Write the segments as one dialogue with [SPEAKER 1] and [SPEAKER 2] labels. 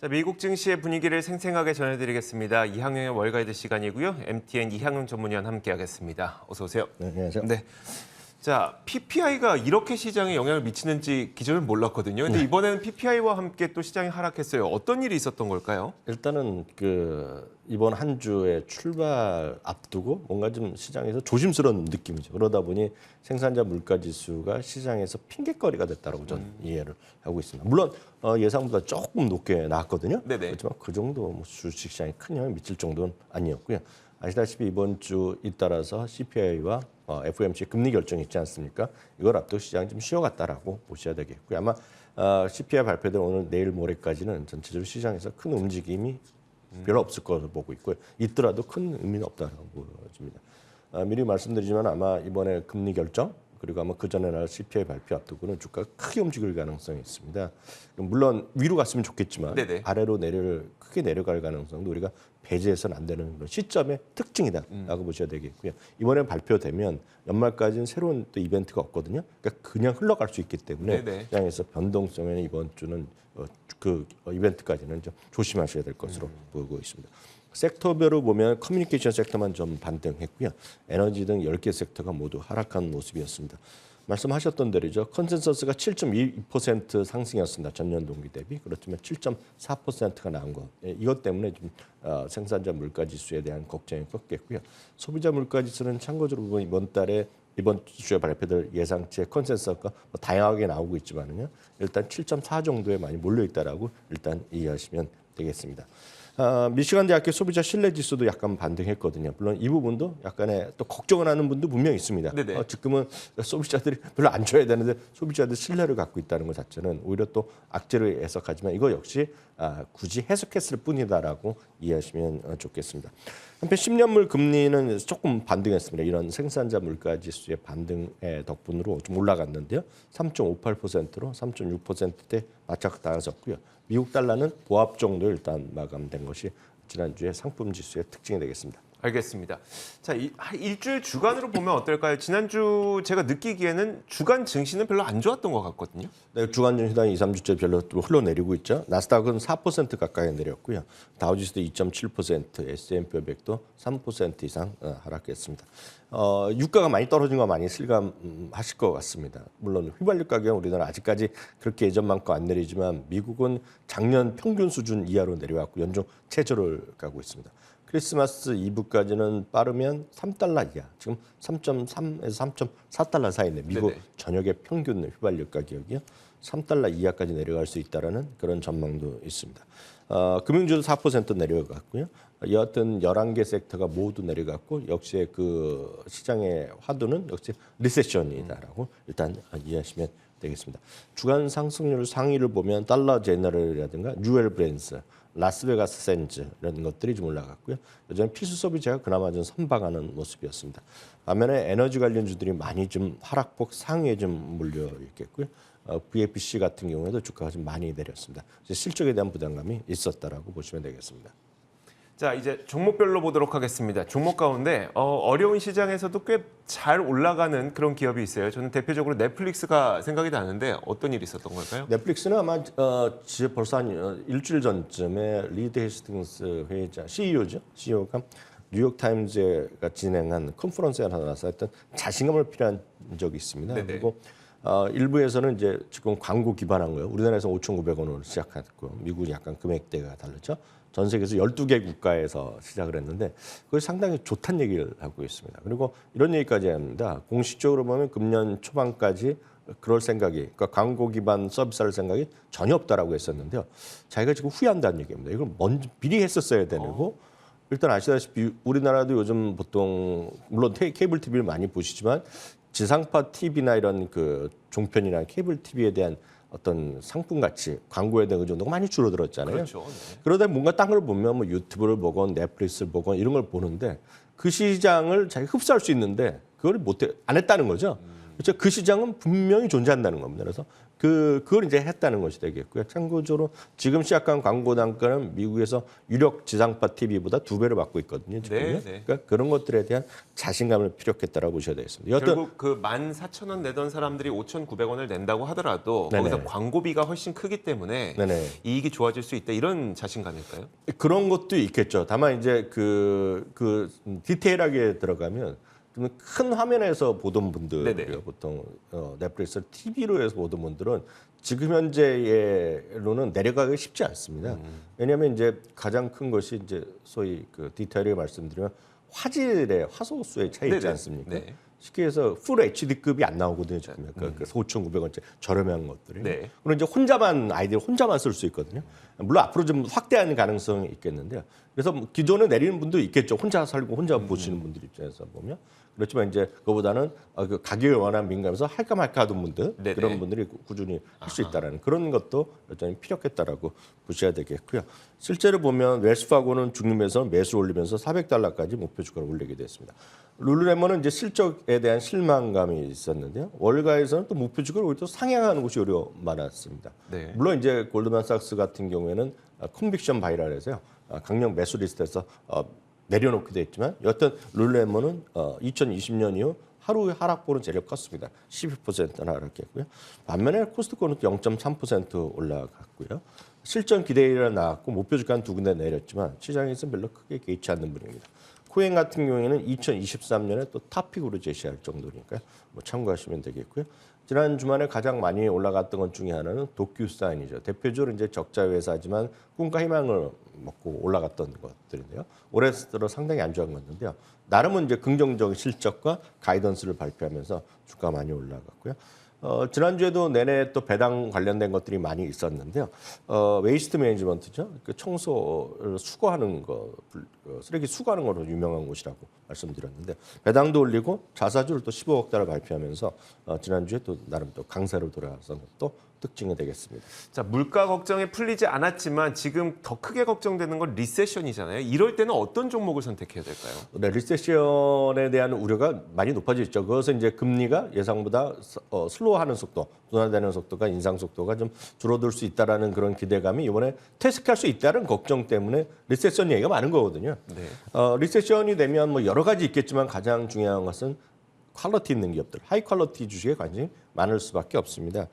[SPEAKER 1] 자, 미국 증시의 분위기를 생생하게 전해드리겠습니다. 이항영의 월가이드 시간이고요. MTN 이항영 전문위원 함께하겠습니다. 어서 오세요.
[SPEAKER 2] 네, 안녕하세요.
[SPEAKER 1] 네. 자, PPI가 이렇게 시장에 영향을 미치는지 기존엔 몰랐거든요. 근데 이번에는 PPI와 함께 또 시장이 하락했어요. 어떤 일이 있었던 걸까요?
[SPEAKER 2] 일단은 이번 한 주의 출발 앞두고 뭔가 좀 시장에서 조심스러운 느낌이죠. 그러다 보니 생산자 물가 지수가 시장에서 핑계거리가 됐다고 저는 이해를 하고 있습니다. 물론 예상보다 조금 높게 나왔거든요.
[SPEAKER 1] 네네.
[SPEAKER 2] 그렇지만 그 정도 뭐 주식시장에 큰 영향을 미칠 정도는 아니었고요. 아시다시피 이번 주 잇따라서 CPI와 FOMC 금리 결정이 있지 않습니까? 이걸 앞두고 시장이 좀 쉬어갔다라고 보셔야 되겠고요. 아마 CPI 발표된 오늘 내일 모레까지는 전체적으로 시장에서 큰 움직임이 별로 없을 것으로 보고 있고요. 있더라도 큰 의미는 없다고 보여집니다. 미리 말씀드리지만 아마 이번에 금리 결정 그리고 아마 그 전에 날 CPI 발표 앞두고는 주가가 크게 움직일 가능성이 있습니다. 물론 위로 갔으면 좋겠지만
[SPEAKER 1] 네네.
[SPEAKER 2] 아래로 크게 내려갈 가능성도 우리가 배제해서는 안 되는 그런 시점의 특징이다라고 보셔야 되겠고요. 이번에 발표되면 연말까지는 새로운 또 이벤트가 없거든요. 그러니까 그냥 흘러갈 수 있기 때문에
[SPEAKER 1] 네네.
[SPEAKER 2] 시장에서 변동성에는 이번 주는 이벤트까지는 좀 조심하셔야 될 것으로 보고 있습니다. 섹터별로 보면 커뮤니케이션 섹터만 좀 반등했고요. 에너지 등 10개 섹터가 모두 하락한 모습이었습니다. 말씀하셨던 대로죠. 컨센서스가 7.2% 상승이었습니다. 전년 동기 대비. 그렇지만 7.4%가 나온 것. 이것 때문에 좀 생산자 물가 지수에 대한 걱정이 컸겠고요. 소비자 물가 지수는 참고적으로 보면 이번 주에 발표될 예상치의 컨센서스가 다양하게 나오고 있지만은요. 일단 7.4 정도에 많이 몰려 있다라고 일단 이해하시면 되겠습니다. 미시간 대학교 소비자 신뢰 지수도 약간 반등했거든요. 물론 이 부분도 약간의 또 걱정을 하는 분도 분명히 있습니다. 지금은 소비자들이 별로 안 줘야 되는데 소비자들 신뢰를 갖고 있다는 것 자체는 오히려 또 악재로 해석하지만 이거 역시 굳이 해석했을 뿐이다라고 이해하시면 좋겠습니다. 한편 10년물 금리는 조금 반등했습니다. 이런 생산자 물가 지수의 반등의 덕분으로 좀 올라갔는데요. 3.58%로 3.6%대 바짝 다가섰고요. 미국 달러는 보합 정도 일단 마감된 것이 지난주에 상품 지수의 특징이 되겠습니다.
[SPEAKER 1] 알겠습니다. 자, 일주일 주간으로 보면 어떨까요? 지난주 제가 느끼기에는 주간 증시는 별로 안 좋았던 것 같거든요.
[SPEAKER 2] 네, 주간 증시당 2, 3주째 별로 흘러내리고 있죠. 나스닥은 4% 가까이 내렸고요. 다우지수도 2.7%, S&P 500도 3% 이상 하락했습니다. 유가가 많이 떨어진 거 많이 실감하실 것 같습니다. 물론 휘발유 가격은 우리나라 아직까지 그렇게 예전만큼 안 내리지만 미국은 작년 평균 수준 이하로 내려왔고 연중 최저를 가고 있습니다. 크리스마스 이브까지는 빠르면 3달러 이하, 지금 3.3에서 3.4달러 사이인데 미국
[SPEAKER 1] 네네.
[SPEAKER 2] 전역의 평균 휘발유 가격이요. 3달러 이하까지 내려갈 수 있다는 그런 전망도 있습니다. 금융주도 4% 내려갔고요. 여하튼 11개 섹터가 모두 내려갔고 역시 그 시장의 화두는 역시 리세션이다라고 일단 이해하시면 되겠습니다. 주간 상승률 상위를 보면 달러 제너럴이라든가 뉴엘 브랜스, 라스베가스 샌즈 이런 것들이 좀 올라갔고요. 여전히 필수 소비자가 그나마 좀 선방하는 모습이었습니다. 반면에 에너지 관련주들이 많이 좀 하락폭 상위에 좀 몰려 있겠고요. VAPC 같은 경우에도 주가가 좀 많이 내렸습니다. 실적에 대한 부담감이 있었다라고 보시면 되겠습니다.
[SPEAKER 1] 자, 이제 종목별로 보도록 하겠습니다. 종목 가운데 어려운 시장에서도 꽤 잘 올라가는 그런 기업이 있어요. 저는 대표적으로 넷플릭스가 생각이 나는데 어떤 일이 있었던 걸까요?
[SPEAKER 2] 넷플릭스는 아마 벌써 한 일주일 전쯤에 리드 헤스팅스 회장, CEO죠. CEO가 뉴욕타임즈가 진행한 컨퍼런스에 나와서 했던 자신감을 필요한 적이 있습니다.
[SPEAKER 1] 네네.
[SPEAKER 2] 그리고 일부에서는 이제 지금 광고 기반한 거예요. 우리나라에서 5,900원으로 시작했고 미국이 약간 금액대가 다르죠. 전 세계에서 12개 국가에서 시작을 했는데 그걸 상당히 좋다는 얘기를 하고 있습니다. 그리고 이런 얘기까지 합니다. 공식적으로 보면 금년 초반까지 그럴 생각이, 그러니까 광고 기반 서비스 할 생각이 전혀 없다라고 했었는데요. 자기가 지금 후회한다는 얘기입니다. 이걸 먼저 미리 했었어야 되고 일단 아시다시피 우리나라도 요즘 보통 물론 케이블 TV를 많이 보시지만 지상파 TV나 이런 그 종편이나 케이블 TV에 대한 어떤 상품 가치, 광고에 대한 의존도가 많이 줄어들었잖아요.
[SPEAKER 1] 그렇죠. 네.
[SPEAKER 2] 그러다 뭔가 딴 걸 보면 뭐 유튜브를 보건 넷플릭스를 보건 이런 걸 보는데 그 시장을 자기가 흡수할 수 있는데 그걸 안 했다는 거죠. 그렇죠. 그 시장은 분명히 존재한다는 겁니다. 그래서 그걸 이제 했다는 것이 되겠고요. 참고적으로 지금 시작한 광고 단가는 미국에서 유력 지상파 TV보다 2배를 받고 있거든요. 지금요.
[SPEAKER 1] 네.
[SPEAKER 2] 그러니까 그런 것들에 대한 자신감을 피력했다라고 보셔야 되겠습니다. 여튼
[SPEAKER 1] 결국 그 14,000원 내던 사람들이 5,900원을 낸다고 하더라도
[SPEAKER 2] 네네.
[SPEAKER 1] 거기서 광고비가 훨씬 크기 때문에
[SPEAKER 2] 네네.
[SPEAKER 1] 이익이 좋아질 수 있다 이런 자신감일까요?
[SPEAKER 2] 그런 것도 있겠죠. 다만 이제 그 디테일하게 들어가면 좀 큰 화면에서 보던 분들이요.
[SPEAKER 1] 네네.
[SPEAKER 2] 보통 넷플릭스 TV로 해서 보던 분들은 지금 현재로는 내려가기 쉽지 않습니다. 왜냐하면 이제 가장 큰 것이 이제 소위 그 디테일하게 말씀드리면 화질의 화소수의 차이 있지
[SPEAKER 1] 네네.
[SPEAKER 2] 않습니까?
[SPEAKER 1] 네.
[SPEAKER 2] 쉽게 해서 풀 HD급이 안 나오거든요. 지금 그 4,900원짜리 저렴한 것들이.
[SPEAKER 1] 네.
[SPEAKER 2] 그럼 이제 아이들 혼자만 쓸 수 있거든요. 물론 앞으로 좀 확대하는 가능성이 있겠는데요. 그래서 뭐 기존에 내리는 분도 있겠죠. 혼자 살고 혼자 보시는 분들 입장에서 보면. 그렇지만 이제 그거보다는 그 가격에 워낙 민감해서 할까 말까 하던 분들
[SPEAKER 1] 네네.
[SPEAKER 2] 그런 분들이 꾸준히 할 수 있다라는 그런 것도 여전히 필요했다라고 보셔야 되겠고요. 실제로 보면 웰스파고는 중림에서 매수를 올리면서 $400까지 목표 주가를 올리게 됐습니다. 룰루레몬은 이제 실적에 대한 실망감이 있었는데요. 월가에서는 또 목표 주가를 오히려 또 상향하는 곳이 오히려 많았습니다.
[SPEAKER 1] 네.
[SPEAKER 2] 물론 이제 골드만삭스 같은 경우에는 컨빅션 바이럴에서요. 강력 매수 리스트에서 내려놓기도 했지만 여튼 룰루레몬은 2020년 이후 하루 하락폭은 제일 컸습니다. 12%나 하락했고요. 반면에 코스트코는 0.3% 올라갔고요. 실전 기대율이 나왔고 목표 주가는 2군데 내렸지만 시장에서 별로 크게 개의치 않는 분위기입니다. 코엔 같은 경우에는 2023년에 또 탑픽으로 제시할 정도니까요. 뭐 참고하시면 되겠고요. 지난 주말에 가장 많이 올라갔던 것 중에 하나는 도큐사인이죠. 대표적으로 이제 적자 회사지만 꿈과 희망을 먹고 올라갔던 것들인데요. 올해 들어 상당히 안 좋았는데요. 나름은 이제 긍정적인 실적과 가이던스를 발표하면서 주가 많이 올라갔고요. 지난주에도 내내 또 배당 관련된 것들이 많이 있었는데요. 웨이스트 매니지먼트죠. 그 청소를 수거하는 거, 쓰레기 수거하는 거로 유명한 곳이라고 말씀드렸는데 배당도 올리고 자사주를 또 15억 달러 발표하면서 지난주에 또 나름 또 강세로 돌아선 것도 특징이 되겠습니다.
[SPEAKER 1] 자, 물가 걱정이 풀리지 않았지만 지금 더 크게 걱정되는 건 리세션이잖아요. 이럴 때는 어떤 종목을 선택해야 될까요?
[SPEAKER 2] 네, 리세션에 대한 우려가 많이 높아졌죠. 그것은 이제 금리가 예상보다 슬로우하는 속도, 둔화되는 속도가 인상 속도가 좀 줄어들 수 있다라는 그런 기대감이 이번에 퇴색할 수 있다는 걱정 때문에 리세션 얘기가 많은 거거든요.
[SPEAKER 1] 네.
[SPEAKER 2] 리세션이 되면 뭐 여러 가지 있겠지만 가장 중요한 것은 퀄리티 있는 기업들, 하이 퀄리티 주식에 관심이 많을 수밖에 없습니다.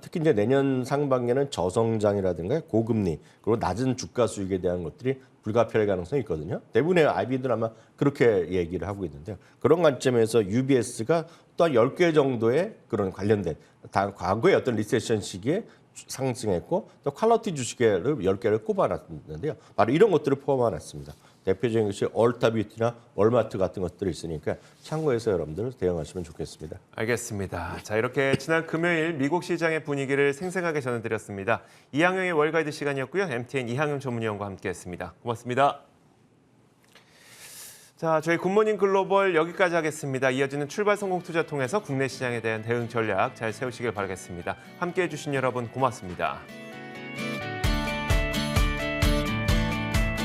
[SPEAKER 2] 특히 이제 내년 상반기에는 저성장이라든가 고금리 그리고 낮은 주가 수익에 대한 것들이 불가피할 가능성이 있거든요. 대부분의 IB들 아마 그렇게 얘기를 하고 있는데요. 그런 관점에서 UBS가 또한 10개 정도의 그런 관련된 과거의 어떤 리세션 시기에 상승했고 또 퀄리티 주식을 10개를 꼽아놨는데요. 바로 이런 것들을 포함해놨습니다. 대표적인 것이 얼타뷰티나 월마트 같은 것들이 있으니까 참고해서 여러분들 대응하시면 좋겠습니다.
[SPEAKER 1] 알겠습니다. 자, 이렇게 지난 금요일 미국 시장의 분위기를 생생하게 전해드렸습니다. 이항영의 월가이드 시간이었고요. MTN 이항영 전문위원과 함께했습니다. 고맙습니다. 자, 저희 굿모닝 글로벌 여기까지 하겠습니다. 이어지는 출발 성공 투자 통해서 국내 시장에 대한 대응 전략 잘 세우시길 바라겠습니다. 함께해 주신 여러분 고맙습니다.